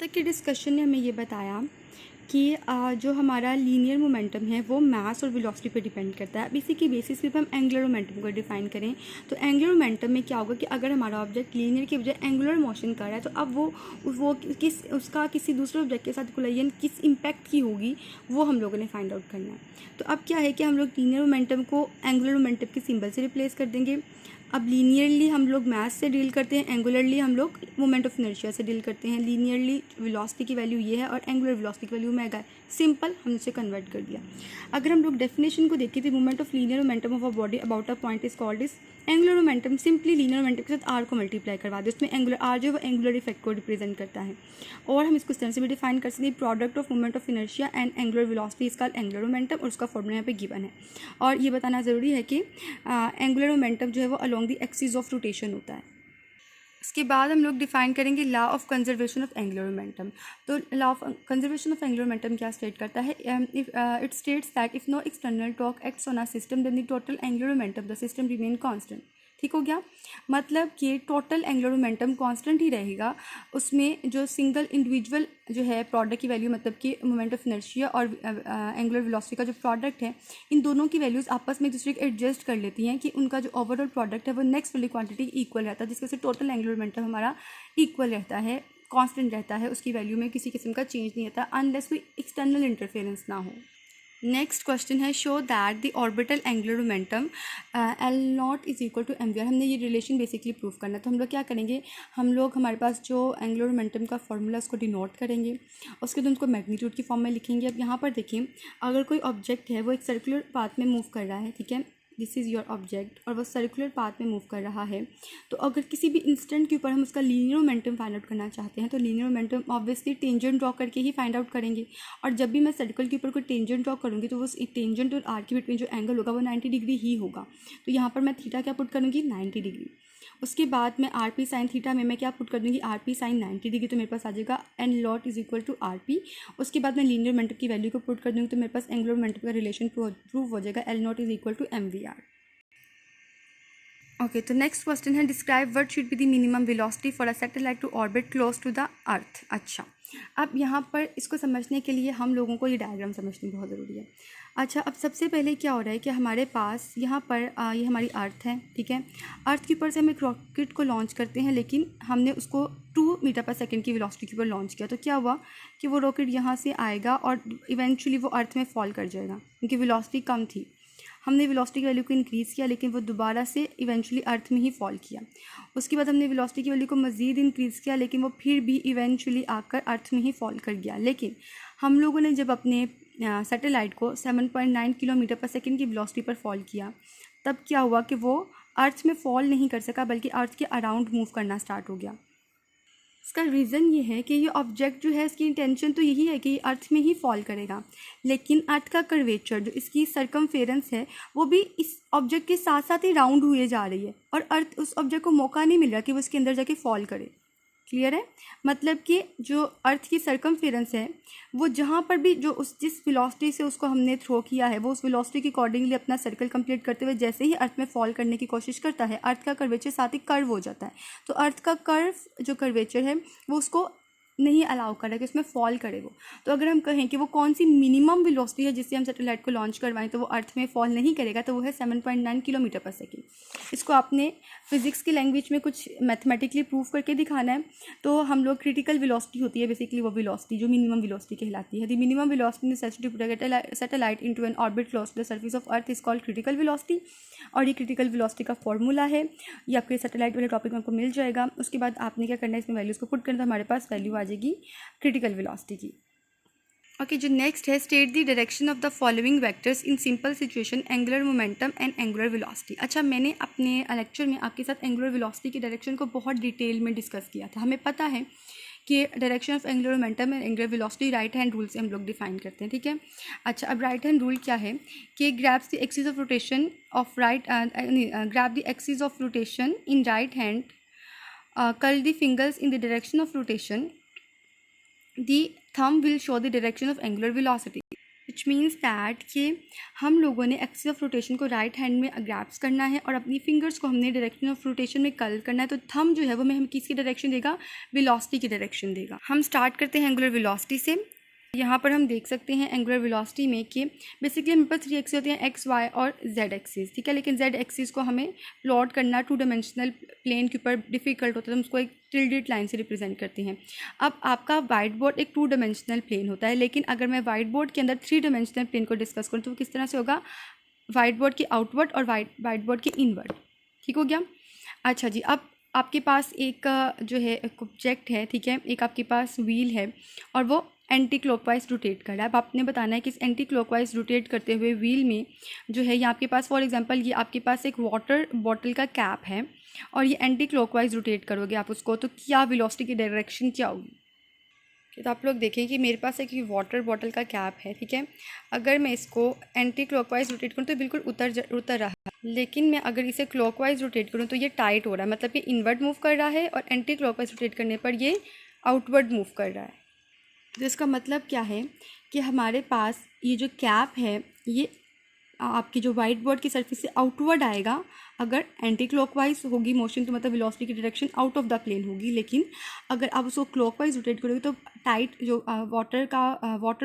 तक के डिस्कशन ने हमें ये बताया कि जो हमारा लीनियर मोमेंटम है वो मास और वेलोसिटी पे डिपेंड करता है। अब इसी की बेसिस पे हम एंगुलर मोमेंटम को डिफाइन करें तो एंगुलर मोमेंटम में क्या होगा कि अगर हमारा ऑब्जेक्ट लीनियर की बजाय एंगुलर मोशन कर रहा है तो अब वो किस उसका किसी दूसरे ऑब्जेक्ट के साथ कोलाइजन किस इम्पैक्ट की होगी वो हम लोगों ने फाइंड आउट करना है। तो अब क्या है कि हम लोग लीनियर मोमेंटम को एंगुलर मोमेंटम के सिंबल से रिप्लेस कर देंगे। अब लीनियरली हम लोग मास से डील करते हैं, एंगुलरली हम लोग मोमेंट ऑफ इनर्शिया से डील करते हैं। लीनियरली वेलोसिटी की वैल्यू ये है और एंगुलर वेलोसिटी की वैल्यू मेगा है। सिंपल, हमने उसे कन्वर्ट कर दिया। अगर हम लोग डेफिनेशन को देखें तो moment of linear momentum of a body about a point is called is angular momentum. Simply linear momentum के साथ आर को मल्टीप्लाई करवा दे, उसमें एंगुलर आर जो है वो एंगुलर इफेक्ट को रिप्रेजेंट करता है। और हम इसको इस तरह से भी डिफाइन कर सकते हैं, product of moment of inertia and angular velocity इसका एंगुलर मोमेंटम, और उसका फॉर्मूला यहाँ पे गिवन है। और ये बताना ज़रूरी है कि एंगुलर मोमेंटम जो है वो along the axis of rotation होता है। इसके बाद हम लोग डिफाइन करेंगे law of conservation of angular momentum. तो law of conservation of angular momentum क्या स्टेट करता है? It states that if no external torque acts on a system then the total angular momentum of the system remain constant. ठीक हो गया? मतलब कि total angular momentum constant ही रहेगा, उसमें जो सिंगल इंडिविजुअल जो है प्रोडक्ट की वैल्यू, मतलब कि मोमेंट ऑफ इनर्शिया और एंगुलर वेलोसिटी का जो प्रोडक्ट है, इन दोनों की वैल्यूज़ आपस में एक दूसरे को एडजस्ट कर लेती हैं कि उनका जो ओवरऑल प्रोडक्ट है वो नेक्स्ट वाली क्वांटिटी इक्वल रहता है, जिसके से टोटल एंगुलर मोमेंटम हमारा इक्वल रहता है, कांस्टेंट रहता है, उसकी वैल्यू में किसी किस्म का चेंज नहीं आता अनलेस कोई एक्सटर्नल इंटरफेरेंस ना हो। नेक्स्ट क्वेश्चन है, show that the orbital angular momentum L naught is equal to M V R. हमने ये रिलेशन बेसिकली प्रूव करना है। तो हम लोग क्या करेंगे, हम लोग हमारे पास जो एंगुलर मोमेंटम का फॉर्मूला उसको डिनोट करेंगे, उसके बाद उसको मैग्नीट्यूड की फॉर्म में लिखेंगे। अब यहाँ पर देखिए, अगर कोई ऑब्जेक्ट है वो एक सर्कुलर पाथ में मूव कर रहा है, ठीक है, दिस इज़ योर ऑब्जेक्ट, और वो सर्कुलर पाथ में मूव कर रहा है, तो अगर किसी भी इंस्टेंट के ऊपर हम उसका लीनियर मोमेंटम फाइंड आउट करना चाहते हैं तो linear momentum obviously tangent draw करके ही फाइंड आउट करेंगे। और जब भी मैं सर्कल के ऊपर कोई टेंजेंट ड्रॉ करूँगी तो वो टेंजेंट और आर के बीच में जो एंगल होगा वो 90 डिग्री ही होगा। तो यहाँ पर मैं थीटा क्या पुट करूँगी, 90 डिग्री। उसके बाद मैं आर पी साइन थीटा में मैं क्या पुट कर दूँगी, आर पी साइन 90 डिग्री, तो मेरे पास आ जाएगा L naught is equal to R P. उसके बाद मैं लीनियर मोमेंटम की वैल्यू को पुट कर दूँगी तो मेरे पास एंगुलर मोमेंटम का रिलेशन प्रूव हो जाएगा, L naught is equal to M V R. Okay, तो नेक्स्ट क्वेश्चन है, describe what should be the minimum velocity for a satellite to orbit close to the earth. अच्छा, अब यहाँ पर इसको समझने के लिए हम लोगों को ये डायग्राम समझनी बहुत ज़रूरी है। अच्छा, अब सबसे पहले क्या हो रहा है कि हमारे पास यहाँ पर ये हमारी अर्थ है, ठीक है। अर्थ के ऊपर से हम एक रॉकेट को लॉन्च करते हैं, लेकिन हमने उसको 2 मीटर पर सेकेंड की वेलोसिटी के ऊपर लॉन्च किया। तो क्या हुआ कि वो रॉकेट यहाँ से आएगा और इवेंचुअली वो अर्थ में फॉल कर जाएगा, क्योंकि वेलोसिटी कम थी। हमने वेलोसिटी की वैल्यू को इंक्रीज़ किया, लेकिन वो दोबारा से इवेंचुअली अर्थ में ही फॉल किया। उसके बाद हमने वेलोसिटी की वैल्यू को मज़ीद इंक्रीज़ किया, लेकिन वो फिर भी इवेंचुअली आकर अर्थ में ही फॉल कर गया। लेकिन हम लोगों ने जब अपने सैटेलाइट को 7.9 किलोमीटर पर सेकेंड की वेलोसिटी पर फॉल किया, तब क्या हुआ कि वो अर्थ में फॉल नहीं कर सका, बल्कि अर्थ के अराउंड मूव करना स्टार्ट हो गया। इसका रीज़न ये है कि ये ऑब्जेक्ट जो है, इसकी इंटेंशन तो यही है कि ये अर्थ में ही फॉल करेगा, लेकिन अर्थ का कर्वेचर जो इसकी सरकमफेरेंस है वो भी इस ऑब्जेक्ट के साथ साथ ही राउंड हुए जा रही है, और अर्थ उस ऑब्जेक्ट को मौका नहीं मिल रहा कि वो इसके अंदर जाके फॉल करे। क्लियर है? मतलब कि जो अर्थ की सरकमफेरेंस है वो जहाँ पर भी जो जिस वेलोसिटी से उसको हमने थ्रो किया है, वो उस वेलोसिटी के अकॉर्डिंगली अपना सर्कल कंप्लीट करते हुए जैसे ही अर्थ में फॉल करने की कोशिश करता है, अर्थ का कर्वेचर साथ ही कर्व हो जाता है। तो अर्थ का कर्व जो कर्वेचर है वो उसको नहीं अलाउ कर रहा है कि उसमें फॉल करे वो। तो अगर हम कहें कि वो कौन सी मिनिमम वेलोसिटी है जिससे हम सैटेलाइट को लॉन्च करवाएं तो वो अर्थ में फॉल नहीं करेगा, तो वो है 7.9 किलोमीटर पर सेकेंड। इसको आपने फिजिक्स की लैंग्वेज में कुछ मैथमेटिकली प्रूव करके दिखाना है। तो हम लोग क्रिटिकल वेलोसिटी होती है बेसिकली वो वेलोसिटी जो मिनिमम वेलोसिटी कहलाती है। The minimum velocity necessity to put satellite into an orbit close to the surface of earth is called critical velocity. और ये क्रिटिकल वेलोसिटी का फॉर्मूला है, ये आपके सैटेलाइट वाले टॉपिक में आपको मिल जाएगा। उसके बाद आपने क्या करना है, इसमें वैल्यूज़ को पुट करना, तो हमारे पास वैल्यू आ जाएगी क्रिटिकल वेलोसिटी की। ओके, जो नेक्स्ट है, state the direction of the following vectors in simple situation angular momentum and angular velocity. अच्छा, मैंने अपने लेक्चर में आपके साथ एंगुलर वेलोसिटी की डायरेक्शन को बहुत डिटेल में डिस्कस किया था। हमें पता है कि direction of angular momentum and angular velocity right hand rule से हम लोग डिफाइन करते हैं, ठीक है। अच्छा, अब राइट हैंड रूल क्या है कि grabs the axis of rotation of grab the axis of rotation in right hand, curl the fingers in the direction of rotation, the thumb will show the direction of angular velocity. Which means that कि हम लोगों ने axis of rotation को right hand में grasps करना है और अपनी फिंगर्स को हमने डायरेक्शन ऑफ रोटेशन में कर्ल करना है। तो थंब जो है वो हमें किसकी डायरेक्शन देगा, वेलोसिटी की डायरेक्शन देगा। हम स्टार्ट करते हैं एंगुलर वेलोसिटी से। यहाँ पर हम देख सकते हैं एंगुलर वेलोसिटी में कि बेसिकली हमारे पास 3 एक्सिस होते हैं, एक्स वाई और जेड एक्सिस, ठीक है। लेकिन जेड एक्सिस को हमें प्लॉट करना 2 डायमेंशनल प्लेन के ऊपर डिफ़िकल्ट होता है, तो हम उसको एक टिल्डेड लाइन से रिप्रेजेंट करते हैं। अब आपका वाइट बोर्ड एक 2 डायमेंशनल प्लेन होता है, लेकिन अगर मैं वाइट बोर्ड के अंदर 3 डायमेंशनल प्लेन को डिस्कस करूँ तो किस तरह से होगा, वाइट बोर्ड की आउटवर्ड और वाइट बोर्ड की इनवर्ड, ठीक हो गया। अच्छा जी, अब आपके पास एक जो है एक ऑब्जेक्ट है, ठीक है, एक आपके पास व्हील है और वो एंटी क्लॉकवाइज रोटेट कर रहा है। अब आपने बताना है कि इस एंटी क्लॉकवाइज रोटेट करते हुए व्हील में जो है, ये आपके पास फॉर एग्जांपल ये आपके पास एक वाटर बॉटल का कैप है और ये एंटी क्लॉकवाइज रोटेट करोगे आप उसको, तो क्या वेलोसिटी की डायरेक्शन क्या होगी। तो आप लोग देखें कि मेरे पास एक वाटर बॉटल का कैप है, ठीक है। अगर मैं इसको एंटी क्लॉकवाइज रोटेट करूँ तो बिल्कुल उतर रहा है, लेकिन मैं अगर इसे क्लॉकवाइज रोटेट करूँ तो ये टाइट हो रहा है, मतलब ये इनवर्ड मूव कर रहा है और एंटी क्लॉकवाइज रोटेट करने पर ये आउटवर्ड मूव कर रहा है। तो इसका मतलब क्या है कि हमारे पास ये जो कैप है ये आपकी जो वाइट बोर्ड की सरफेस से आउटवर्ड आएगा। अगर एंटी क्लॉकवाइज होगी मोशन तो मतलब वेलोसिटी की direction out of the plane होगी, लेकिन अगर आप उसको क्लॉकवाइज रोटेट करोगे तो टाइट जो वाटर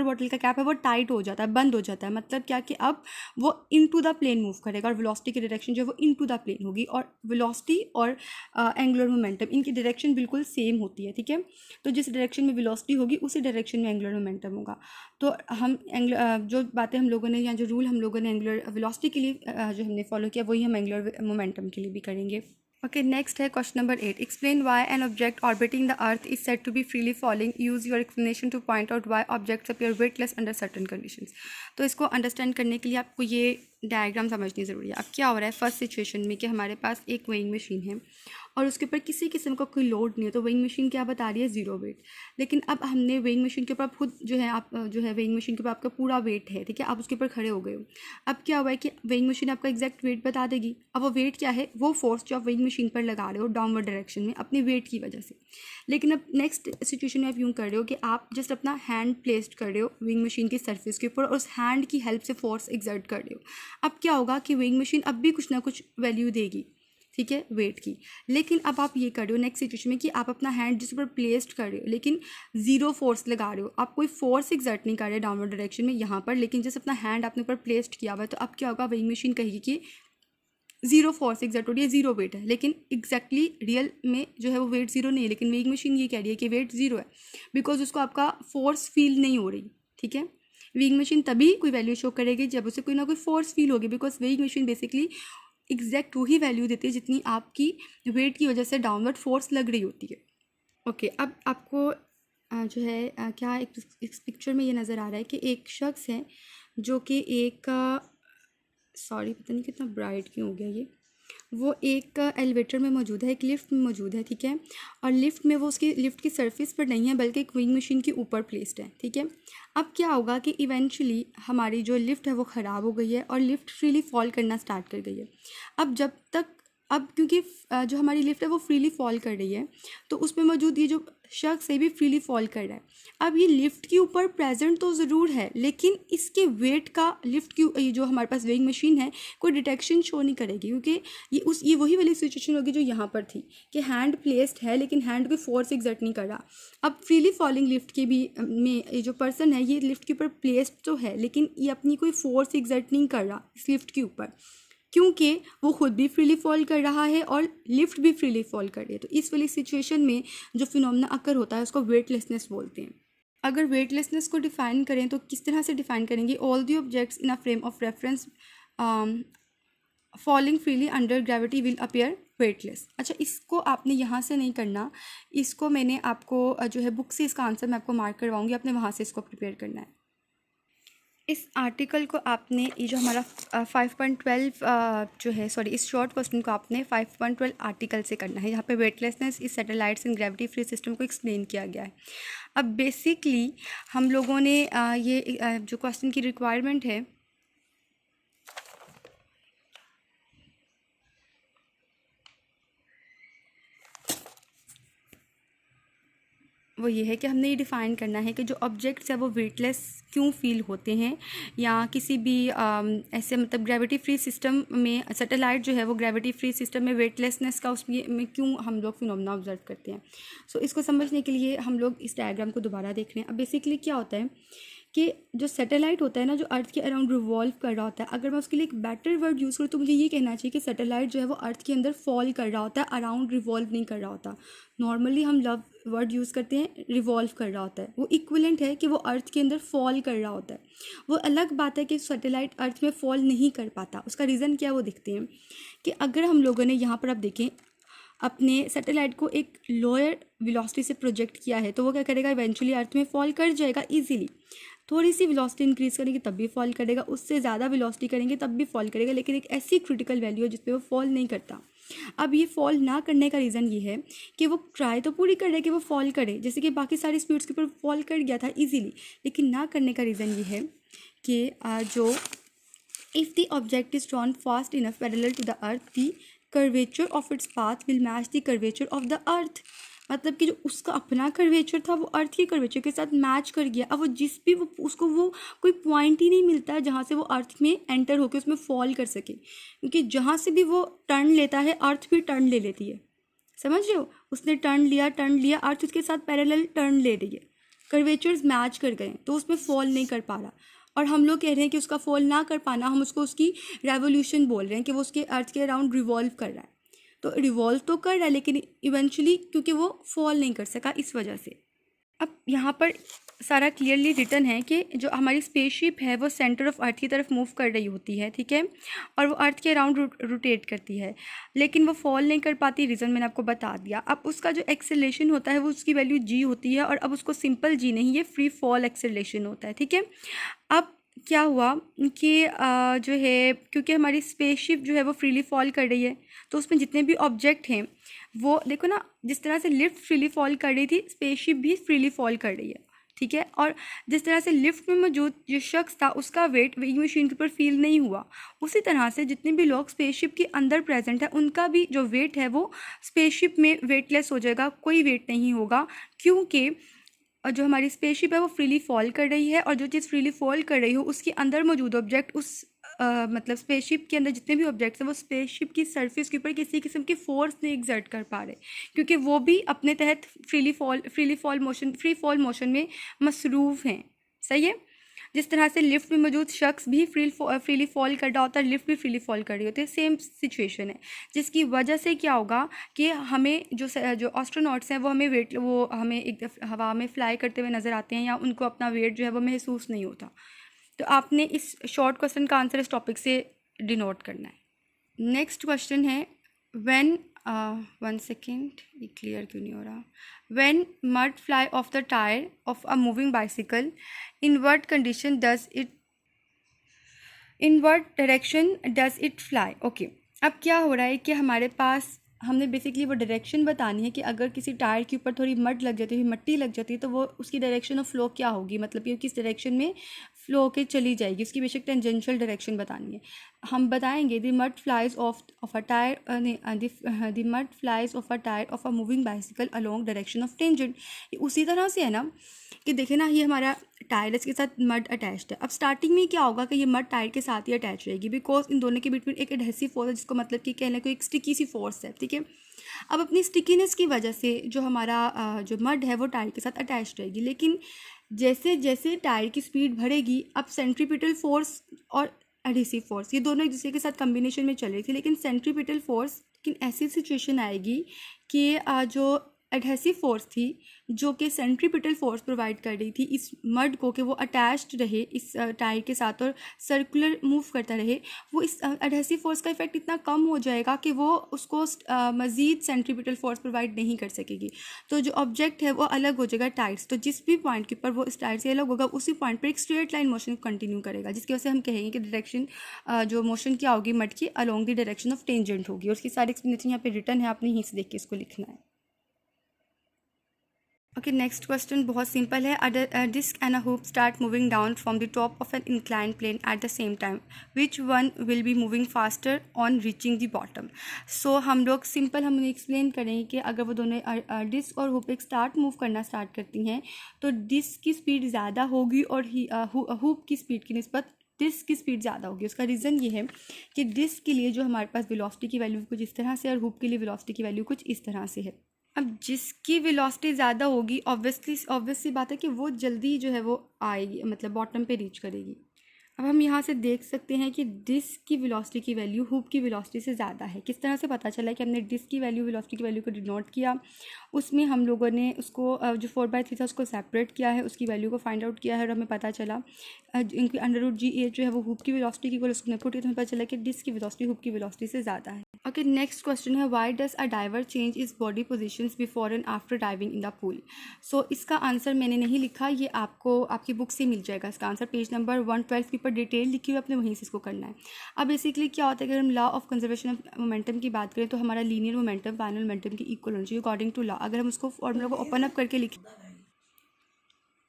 बॉटल का कैप है वो टाइट हो जाता है, बंद हो जाता है। मतलब क्या कि अब वो इनटू द प्लेन मूव करेगा और वेलोसिटी की डायरेक्शन जो है वो इनटू द प्लेन होगी। और वेलोसिटी और एंगुलर मोमेंटम इनकी डायरेक्शन बिल्कुल सेम होती है, ठीक है। तो जिस डायरेक्शन में वेलोसिटी होगी उसी डायरेक्शन में एंगुलर मोमेंटम होगा। तो हम जो बातें हम लोगों ने या जो रूल हम लोगों ने एंगुलर वेलोसिटी के लिए जो हमने फॉलो किया वही हम एंगुलर मोमेंटम के लिए भी करेंगे। ओके, नेक्स्ट है question number 8। Explain why an object orbiting the earth is said to be freely falling. Use your explanation to point out why objects appear weightless under certain conditions. तो इसको understand करने के लिए आपको ये diagram समझनी ज़रूरी है। अब क्या हो रहा है फर्स्ट सिचुएशन में कि हमारे पास एक वेइंग मशीन है और उसके ऊपर किसी किस्म का कोई लोड नहीं है, तो वेइंग मशीन क्या बता रही है, 0 वेट। लेकिन अब हमने वेइंग मशीन के ऊपर खुद जो है आप जो है वेइंग मशीन के ऊपर आपका पूरा वेट है, ठीक है, आप उसके ऊपर खड़े हो गए हो। अब क्या हुआ है कि वेइंग मशीन आपका एग्जैक्ट वेट बता देगी। अब वो वेट क्या है, वो फोर्स जो आप वेइंग मशीन पर लगा रहे हो डाउनवर्ड डायरेक्शन में अपने वेट की वजह से। लेकिन अब नेक्स्ट सिचुएशन में आप यूँ कर रहे हो कि आप जस्ट अपना हैंड प्लेस्ड कर रहे हो वेइंग मशीन की सरफेस के ऊपर और उस हैंड की हेल्प से फोर्स एक्सर्ट कर रहे हो। अब क्या होगा कि वेइंग मशीन अब भी कुछ ना कुछ वैल्यू देगी, ठीक है, वेट की। लेकिन अब आप ये कर रहे हो नेक्स्ट सिचुएशन में कि आप अपना हैंड जिस पर प्लेस्ड कर रहे हो लेकिन 0 फोर्स लगा रहे हो, आप कोई फोर्स एक्सर्ट नहीं कर रहे डाउनवर्ड डायरेक्शन में यहाँ पर, लेकिन जैसे अपना हैंड आपने ऊपर प्लेस्ड किया हुआ है। तो अब क्या होगा, वेइंग मशीन कहेगी कि 0 फोर्स एक्सर्ट हो रही है, 0 वेट है। लेकिन एग्जैक्टली रियल में जो है वो वेट 0 नहीं है, लेकिन वेइंग मशीन ये कह रही है कि वेट 0 है, बिकॉज उसको आपका फोर्स फील नहीं हो रही, ठीक है। वेइंग मशीन तभी कोई वैल्यू शो करेगी जब उसे कोई ना कोई फोर्स फील होगी, because weighing machine basically exact वही वैल्यू देती है जितनी आपकी वेट की वजह से डाउनवर्ड फोर्स लग रही होती है। ओके, अब आपको जो है क्या इस पिक्चर में ये नज़र आ रहा है कि एक शख्स है जो कि एक सॉरी पता नहीं कितना ब्राइट क्यों हो गया ये, वो एक एलिवेटर में मौजूद है, एक लिफ्ट में मौजूद है, ठीक है। और लिफ्ट में वो उसकी लिफ्ट की सरफेस पर नहीं है बल्कि एक विंग मशीन के ऊपर प्लेस्ड है, ठीक है। अब क्या होगा कि इवेंचुअली हमारी जो लिफ्ट है वो ख़राब हो गई है और लिफ्ट फ्रीली फॉल करना स्टार्ट कर गई है। अब जब तक अब क्योंकि जो हमारी लिफ्ट है वो फ्रीली फॉल कर रही है तो उसमें मौजूद ये जो शख्स है भी फ्रीली फॉल कर रहा है। अब ये लिफ्ट के ऊपर प्रेजेंट तो ज़रूर है, लेकिन इसके वेट का लिफ्ट की ये जो हमारे पास वेइंग मशीन है कोई डिटेक्शन शो नहीं करेगी, क्योंकि ये वही वाली सिचुएशन होगी जो यहाँ पर थी कि हैंड प्लेस्ड है लेकिन हैंड कोई फोर्स एक्सर्ट नहीं कर रहा। अब फ्रीली फॉलिंग लिफ्ट के भी में ये जो पर्सन है ये लिफ्ट के ऊपर प्लेस्ड तो है लेकिन ये अपनी कोई फोर्स एक्सर्ट नहीं कर रहा इस लिफ्ट के ऊपर, क्योंकि वो खुद भी फ्रीली फॉल कर रहा है और लिफ्ट भी फ्रीली फॉल कर रही है। तो इस वाली सिचुएशन में जो फिनोमेना अकर होता है उसको वेटलेसनेस बोलते हैं। अगर वेटलेसनेस को डिफ़ाइन करें तो किस तरह से डिफ़ाइन करेंगे, all the objects in a frame of reference falling freely under gravity will appear weightless. अच्छा, इसको आपने यहाँ से नहीं करना, इसको मैंने आपको जो है बुक से इसका आंसर मैं आपको मार्क करवाऊँगी, आपने वहाँ से इसको प्रिपेयर करना है। इस आर्टिकल को आपने ये जो हमारा 5.12 जो है सॉरी इस शॉर्ट क्वेश्चन को आपने 5.12 आर्टिकल से करना है। यहाँ पे वेटलेसनेस इस सैटेलाइट्स इन ग्रेविटी फ्री सिस्टम को एक्सप्लेन किया गया है। अब बेसिकली हम लोगों ने ये जो क्वेश्चन की रिक्वायरमेंट है वो ये है कि हमने ये डिफ़ाइन करना है कि जो ऑब्जेक्ट्स है वो वेटलेस क्यों फील होते हैं, या किसी भी ऐसे मतलब ग्रेविटी फ्री सिस्टम में सैटेलाइट जो है वो ग्रेविटी फ्री सिस्टम में वेटलेसनेस का उसमें क्यों हम लोग फिनोमेना ऑब्जर्व करते हैं। सो इसको समझने के लिए हम लोग इस डायग्राम को दोबारा देख रहे हैं। अब बेसिकली क्या होता है कि जो सैटेलाइट होता है ना, जो अर्थ के अराउंड रिवॉल्व कर रहा होता है, अगर मैं उसके लिए एक बेटर वर्ड यूज़ करूँ तो मुझे ये कहना चाहिए कि सैटेलाइट जो है वो अर्थ के अंदर फॉल कर रहा होता है, अराउंड रिवॉल्व नहीं कर रहा होता। नॉर्मली हम लव वर्ड यूज़ करते हैं, रिवॉल्व कर रहा होता है, वो इक्विवेलेंट है कि वो अर्थ के अंदर फॉल कर रहा होता है। वो अलग बात है कि सैटेलाइट अर्थ में फॉल नहीं कर पाता। उसका रीज़न क्या है वो देखते हैं कि अगर हम लोगों ने यहाँ पर आप देखें अपने सैटेलाइट को एक लोअर वेलोसिटी से प्रोजेक्ट किया है, तो वो क्या करेगा, इवेंचुअली अर्थ में फॉल कर जाएगा ईजिली। थोड़ी सी वेलोसिटी इंक्रीज़ करेंगे तब भी फॉल करेगा, उससे ज़्यादा वेलोसिटी करेंगे तब भी फॉल करेगा, लेकिन एक ऐसी क्रिटिकल वैल्यू है जिस पे वो फॉल नहीं करता। अब ये फॉल ना करने का रीज़न ये है कि वो ट्राई तो पूरी कर रहा है कि वो फॉल करे, जैसे कि बाकी सारी स्पीड्स के ऊपर फॉल कर गया था ईजिली, लेकिन ना करने का रीज़न ये है कि जो if the object is drawn fast enough parallel to the earth, the curvature of its path will match the curvature of the earth. मतलब कि जो उसका अपना कर्वेचर था वो अर्थ के कर्वेचर के साथ मैच कर गया। अब वो जिस भी वो उसको वो कोई पॉइंट ही नहीं मिलता है जहाँ से वो अर्थ में एंटर होकर उसमें फॉल कर सके, क्योंकि जहाँ से भी वो टर्न लेता है अर्थ भी टर्न ले लेती है। समझ रहे हो, उसने टर्न लिया, अर्थ उसके साथ पैरेलल टर्न ले रही है, कर्वेचर्स मैच कर गए, तो उसमें फॉल नहीं कर पा रहा। और हम लोग कह रहे हैं कि उसका फॉल ना कर पाना, हम उसको उसकी रेवोल्यूशन बोल रहे हैं कि वो उसके अर्थ के अराउंड रिवॉल्व कर रहा है। तो रिवॉल्व तो कर रहा है लेकिन इवेंचुअली क्योंकि वो फॉल नहीं कर सका इस वजह से। अब यहाँ पर सारा क्लियरली रिटन है कि जो हमारी स्पेसशिप है वो सेंटर ऑफ अर्थ की तरफ मूव कर रही होती है, ठीक है, और वो अर्थ के अराउंड रोटेट करती है, लेकिन वो फॉल नहीं कर पाती। रीज़न मैंने आपको बता दिया। अब उसका जो एक्सेलरेशन होता है वो उसकी वैल्यू जी होती है, और अब उसको सिंपल जी नहीं, ये फ्री फॉल एक्सेलरेशन होता है, ठीक है। अब क्या हुआ कि जो है क्योंकि हमारी स्पेसशिप जो है वो फ्रीली फॉल कर रही है, तो उसमें जितने भी ऑब्जेक्ट हैं वो देखो ना, जिस तरह से लिफ्ट फ्रीली फॉल कर रही थी, स्पेसशिप भी फ्रीली फॉल कर रही है, ठीक है। और जिस तरह से लिफ्ट में मौजूद जो शख्स था उसका वेट वेइंग मशीन के ऊपर फील नहीं हुआ, उसी तरह से जितने भी लोग स्पेसशिप के अंदर प्रेजेंट है उनका भी जो वेट है वो स्पेसशिप में वेटलेस हो जाएगा, कोई वेट नहीं होगा, क्योंकि और जो हमारी स्पेसशिप है वो फ्रीली फॉल कर रही है, और जो चीज़ फ्रीली फॉल कर रही हो उसके अंदर मौजूद ऑब्जेक्ट उस मतलब स्पेसशिप के अंदर जितने भी ऑब्जेक्ट्स हैं वो स्पेसशिप की सरफेस के ऊपर किसी किस्म की फोर्स नहीं एग्जर्ट कर पा रहे, क्योंकि वो भी अपने तहत फ्री फॉल मोशन में मसरूफ़ हैं। सही है। जिस तरह से लिफ्ट में मौजूद शख्स भी फ्रीली फॉल कर रहा होता है, लिफ्ट भी फ्रीली फॉल कर रही होती है, सेम सिचुएशन है, जिसकी वजह से क्या होगा कि हमें जो एस्ट्रोनॉट्स हैं वो हमें एक हवा में फ्लाई करते हुए नज़र आते हैं, या उनको अपना वेट जो है वो महसूस नहीं होता। तो आपने इस शॉर्ट क्वेश्चन का आंसर इस टॉपिक से डिनोट करना है। नेक्स्ट क्वेश्चन है, व्हेन 1 सेकेंड, ये क्लियर क्यों नहीं हो रहा। When mud fly of the tyre of a moving bicycle, in what condition does it, in what direction does it fly. Okay, अब क्या हो रहा है कि हमारे पास हमने बेसिकली वो डायरेक्शन बतानी है कि अगर किसी टायर के ऊपर थोड़ी मड लग जाती है, मिट्टी लग जाती है, तो वो उसकी डायरेक्शन ऑफ फ्लो क्या होगी, मतलब कि किस डायरेक्शन में फ्लो के चली जाएगी, उसकी बेशक टेंजेंशियल डायरेक्शन बतानी है। हम बताएंगे the mud flies of a tyre, the mud flies of a tyre of a moving bicycle along direction of tangent. उसी तरह से है ना कि देखे ना, ये हमारा टायर इसके साथ मड अटैच्ड है। अब स्टार्टिंग में क्या होगा कि ये मड टायर के साथ ही अटैच रहेगी, बिकॉज इन दोनों के बीच में एक एडहेसिव फोर्स है, जिसको मतलब कि कहने को एक स्टिकी सी फोर्स है, ठीक है। अब अपनी स्टिकीनेस की वजह से जो हमारा जो मड है वो टायर के साथ अटैच रहेगी, लेकिन जैसे जैसे टायर की स्पीड बढ़ेगी, अब सेंट्रीपिटल फोर्स और एडहेसिव फोर्स ये दोनों एक दूसरे के साथ कम्बिनेशन में चल रही थी, लेकिन सेंट्रीपिटल फोर्स, लेकिन ऐसी सिचुएशन आएगी कि जो एडहेसिव फोर्स थी जो कि सेंट्रीपिटल फोर्स प्रोवाइड कर रही थी इस मड को कि वो अटैच्ड रहे इस टायर के साथ और सर्कुलर मूव करता रहे, वो इस एडहेसिव फोर्स का इफेक्ट इतना कम हो जाएगा कि वो उसको मज़ीद सेंट्रीपिटल फोर्स प्रोवाइड नहीं कर सकेगी। तो जो ऑब्जेक्ट है वो अलग हो जाएगा टायर से, तो जिस भी पॉइंट के ऊपर वो इस टायर से अलग होगा उसी पॉइंट पर एक स्ट्रेट लाइन मोशन कंटिन्यू करेगा, जिसकी वजह से हम कहेंगे कि डायरेक्शन जो मोशन क्या होगी मड की, along the direction of tangent होगी। और उसकी सारी एक्सप्लेनेशन यहाँ पे रिटर्न है, आपने यहीं से देख के इसको लिखना है। ओके, नेक्स्ट क्वेश्चन बहुत सिंपल है. A disc and a hoop start moving down from the top of an incline plane at the same time. Which one will be moving faster on reaching the bottom. So हम लोग simple हम explain करेंगे कि अगर वो दोनों disc और hoop एक मूव करना स्टार्ट करती हैं तो डिस्क की स्पीड ज़्यादा होगी और हुप की स्पीड की निस्बत डिस्क की स्पीड ज़्यादा होगी. उसका रीज़न ये है कि डिस्क के लिए जो हमारे पास वेलोसिटी की वैल्यू कुछ इस तरह से और हुप के लिए वेलोसिटी की वैल्यू कुछ इस तरह से है. अब जिसकी वेलोसिटी ज़्यादा होगी ऑब्वियस सी बात है कि वो जल्दी जो है वो आएगी, मतलब बॉटम पे रीच करेगी. अब हम यहाँ से देख सकते हैं कि डिस्क की वेलोसिटी की वैल्यू हुप की वेलोसिटी से ज़्यादा है. किस तरह से पता चला कि हमने डिस्क की वैल्यू वेलोसिटी की वैल्यू को डिनोट किया, उसमें हम लोगों ने उसको जो 4/3 था उसको सेपरेट किया है, उसकी वैल्यू को फाइंड आउट किया है और हमें पता चला इनकी √GH जो है वो हुप की वेलोसिटी की इक्वल उसको पुट किया तो हमें पता चला कि डिस्क की वेलोसिटी हुप की वेलोसिटी से ज़्यादा है. ओके, नेक्स्ट क्वेश्चन है why does a diver change his body positions before and after diving in the pool. So इसका आंसर मैंने नहीं लिखा, ये आपको आपकी बुक से मिल जाएगा. इसका आंसर पेज नंबर 112 के ऊपर डिटेल लिखी हुई है, आपने वहीं से इसको करना है. अब बेसिकली क्या होता है कि अगर हम law of conservation of momentum की बात करें तो हमारा लीनियर मोमेंटम फाइनल मोमेंटम की इक्वल होना चाहिए अकॉर्डिंग टू लॉ. अगर हम उसको फॉर्मूला को ओपन अप करके लिखें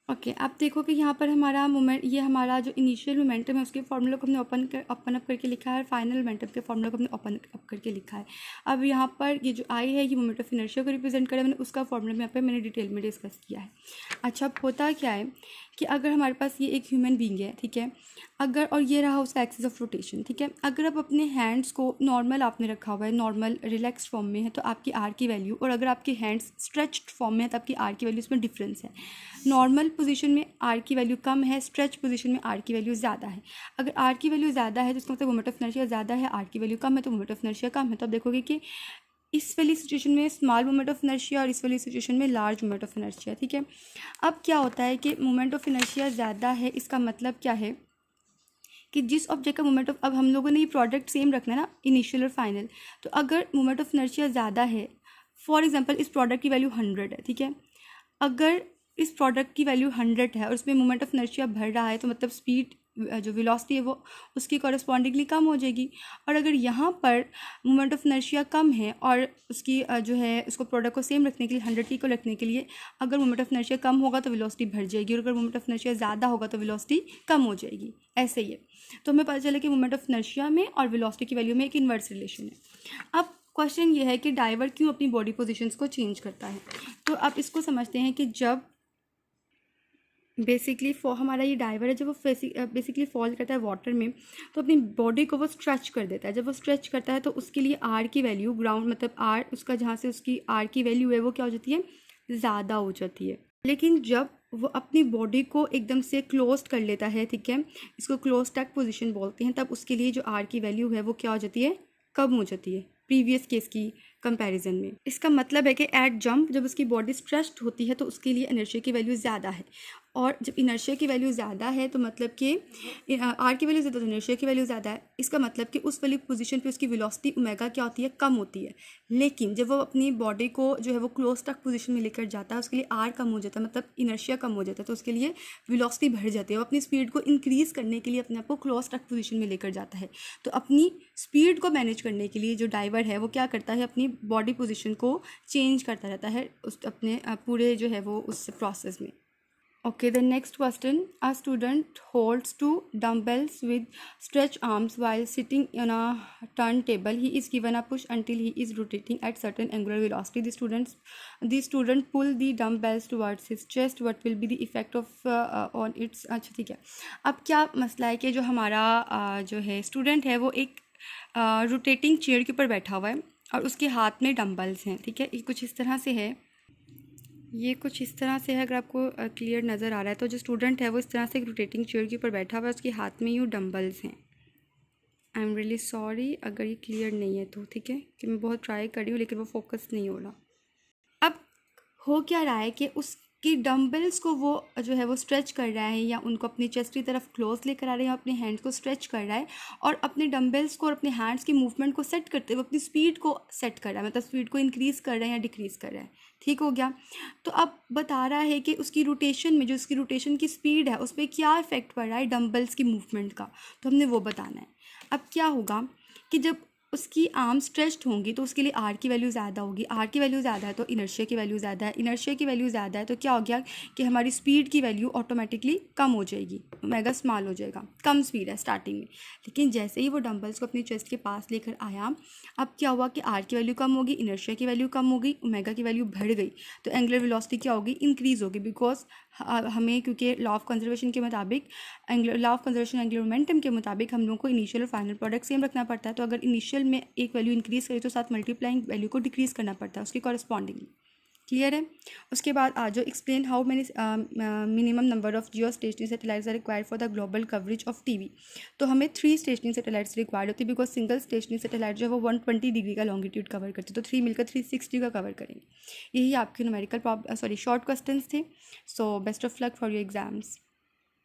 ओके आप देखो कि यहाँ पर हमारा मोमेंट ये हमारा जो इनिशियल मोमेंटम है उसके फॉर्मूला को हमने ओपन अप करके लिखा है और फाइनल मोमेंटम के फॉर्मूला को हमने ओपन अप करके लिखा है. अब यहाँ पर ये जो आई है ये मोमेंट ऑफ इनर्शिया को रिप्रेजेंट करा है, मैंने उसका फॉर्मूला यहाँ पर मैंने डिटेल में डिस्कस किया है. अच्छा, अब होता क्या है कि अगर हमारे पास ये एक ह्यूमन बींग है, ठीक है, अगर और ये रहा उसका एक्सिस ऑफ रोटेशन, ठीक है, अगर आप अपने हैंड्स को नॉर्मल आपने रखा हुआ है, नॉर्मल रिलैक्स फॉर्म में है तो आपकी आर की वैल्यू, और अगर आपके हैंड्स स्ट्रेच्ड फॉर्म में है तो आपकी आर की वैल्यू, इसमें डिफरेंस है. नॉर्मल पोजीशन में आर की वैल्यू कम है, स्ट्रेच पोजीशन में आर की वैल्यू ज़्यादा है. अगर आर की वैल्यू ज़्यादा है तो इसका मतलब मोमेंट ऑफ इनर्शिया ज़्यादा है, आर की वैल्यू कम है तो मोमेंट ऑफ इनर्शिया कम है. तो आप देखोगे कि इस वाली सिचुएशन में स्मॉल मोमेंट ऑफ इनर्शिया और इस वाली सिचुएशन में लार्ज मोमेंट ऑफ इनर्शिया. ठीक है, अब क्या होता है कि मोमेंट ऑफ इनर्शिया ज़्यादा है, इसका मतलब क्या है कि जिस ऑब्जेक्ट का मोमेंट ऑफ, अब हम लोगों ने ये प्रोडक्ट सेम रखना है ना, इनिशियल और फाइनल, तो अगर मोमेंट ऑफ इनर्शिया ज़्यादा है, फॉर एग्जांपल इस प्रोडक्ट की वैल्यू 100 है, ठीक है, अगर इस प्रोडक्ट की वैल्यू 100 है और उसमें मोमेंट ऑफ इनर्शिया बढ़ रहा है तो मतलब स्पीड जो वेलोसिटी है वो उसकी कॉरस्पॉन्डिंगली कम हो जाएगी. और अगर यहाँ पर मोमेंट ऑफ इनर्शिया कम है और उसकी जो है उसको प्रोडक्ट को सेम रखने के लिए 100 को रखने के लिए अगर मोमेंट ऑफ इनर्शिया कम होगा तो वेलोसिटी बढ़ जाएगी और अगर मोमेंट ऑफ इनर्शिया ज़्यादा होगा तो वेलोसिटी कम हो जाएगी. ऐसे ही है. तो हमें पता चला कि मोमेंट ऑफ इनर्शिया में और वेलोसिटी की वैल्यू में एक इन्वर्स रिलेशन है. अब क्वेश्चन ये है कि डाइवर क्यों अपनी बॉडी पोजिशंस को चेंज करता है. तो आप इसको समझते हैं कि जब बेसिकली हमारा ये डाइवर है, जब वो बेसिकली फॉल करता है वाटर में तो अपनी बॉडी को वो स्ट्रेच कर देता है. जब वो स्ट्रेच करता है तो उसके लिए आर की वैल्यू, ग्राउंड मतलब आर उसका जहाँ से उसकी आर की वैल्यू है वो क्या हो जाती है, ज़्यादा हो जाती है. लेकिन जब वो अपनी बॉडी को एकदम से क्लोज कर लेता है, ठीक है, इसको क्लोज टैक पोजिशन बोलते हैं, तब उसके लिए जो आर की वैल्यू है वो क्या हो जाती है, कम हो जाती है प्रीवियस केस की कंपैरिजन में. इसका मतलब है कि एट जंप जब उसकी बॉडी स्ट्रेच्ड होती है तो उसके लिए इनर्शिया की वैल्यू ज़्यादा है, और जब इनर्शिया की वैल्यू ज़्यादा है तो मतलब कि आर की वैल्यू ज़्यादा तो इनर्शिया की वैल्यू ज़्यादा है. इसका मतलब कि उस वाली पोजीशन पे उसकी वेलोसिटी ओमेगा क्या होती है, कम होती है. लेकिन जब वो अपनी बॉडी को जो है वो क्लोज टक पोजीशन में लेकर जाता है उसके लिए आर कम हो जाता है, मतलब इनर्शिया कम हो जाता है, तो उसके लिए वेलोसिटी बढ़ जाती है. वो अपनी स्पीड को इंक्रीज़ करने के लिए अपने आप को क्लोज टक पोजीशन में लेकर जाता है. तो अपनी स्पीड को मैनेज करने के लिए जो डाइवर है वो क्या करता है, अपनी बॉडी पोजीशन को चेंज करता रहता है उस अपने पूरे जो है वो उस प्रोसेस में. Okay, the next question. A student holds two dumbbells with stretched arms while sitting on a turntable. He is given a push until he is rotating at certain angular velocity. The student pull the dumbbells towards his chest. What will be the effect of on its? अच्छा ठीक है. अब क्या मसला है कि जो हमारा जो है स्टूडेंट है वो एक रोटेटिंग चेयर के ऊपर बैठा हुआ है और उसके हाथ में डम्बल्स हैं. ठीक है, ये कुछ इस तरह से है, ये कुछ इस तरह से है. अगर आपको क्लियर नज़र आ रहा है तो जो स्टूडेंट है वो इस तरह से एक रोटेटिंग चेयर के ऊपर बैठा हुआ है, उसके हाथ में यूँ डम्बल्स हैं. आई एम रियली सॉरी अगर ये क्लियर नहीं है तो, ठीक है, कि मैं बहुत ट्राई कर रही हूँ लेकिन वो फोकस नहीं हो रहा. अब हो क्या रहा है कि उसकी डम्बल्स को वो जो है वो स्ट्रेच कर रहा है या उनको अपनी चेस्ट की तरफ क्लोज लेकर आ रहा है या अपने हैंड्स को स्ट्रेच कर रहा है और अपने डम्बल्स को और अपने हैंड्स की मूवमेंट को सेट करते हुए अपनी स्पीड को सेट कर रहा है, मतलब स्पीड को इंक्रीज़ कर रहा है या डिक्रीज़ कर रहा है. ठीक हो गया. तो अब बता रहा है कि उसकी रोटेशन में जो उसकी रोटेशन की स्पीड है उस पर क्या इफेक्ट पड़ रहा है डम्बल्स की मूवमेंट का, तो हमने वो बताना है. अब क्या होगा कि जब उसकी आर्म स्ट्रेच्ड होंगी तो उसके लिए आर की वैल्यू ज़्यादा होगी, आर की वैल्यू ज़्यादा है तो इनर्शिया की वैल्यू ज़्यादा है, इनर्शिया की वैल्यू ज़्यादा है तो क्या हो गया कि हमारी स्पीड की वैल्यू ऑटोमेटिकली कम हो जाएगी, ओमेगा स्मॉल हो जाएगा, कम स्पीड है स्टार्टिंग में। लेकिन जैसे ही वो डंबल्स को अपनी चेस्ट के पास लेकर आया, अब क्या हुआ कि आर की वैल्यू कम होगी, इनर्शिया की वैल्यू कम होगी, ओमेगा की वैल्यू बढ़ गई, तो एंगुलर वेलोसिटी क्या होगी, इंक्रीज़ होगी, बिकॉज हमें क्योंकि लॉ ऑफ कंजर्वेशन के मुताबिक law of conservation angular momentum के मुताबिक हम लोगों को इनिशियल और फाइनल प्रोडक्ट सेम रखना पड़ता है। तो अगर इनिशियल में एक वैल्यू इंक्रीज़ करे तो साथ मल्टीप्लाइंग वैल्यू को डिक्रीज़ करना पड़ता है उसके कॉरस्पॉन्डिंगली। क्लियर है। उसके बाद आ जाओ explain how many minimum number of geostationary satellites are required for the global coverage of TV. तो हमें 3 स्टेशनरी सैटेलाइट्स रिक्वायर्ड होती है, बिकॉज सिंगल स्टेशनरी सैटेलाइट जो है वो 120 डिग्री का लॉन्गिट्यूड कवर करती है, तो 3 मिलकर 360 का कवर करेंगे। यही आपके न्यूमेरिकल शॉर्ट क्वेश्चंस थे। So best of luck for your exams.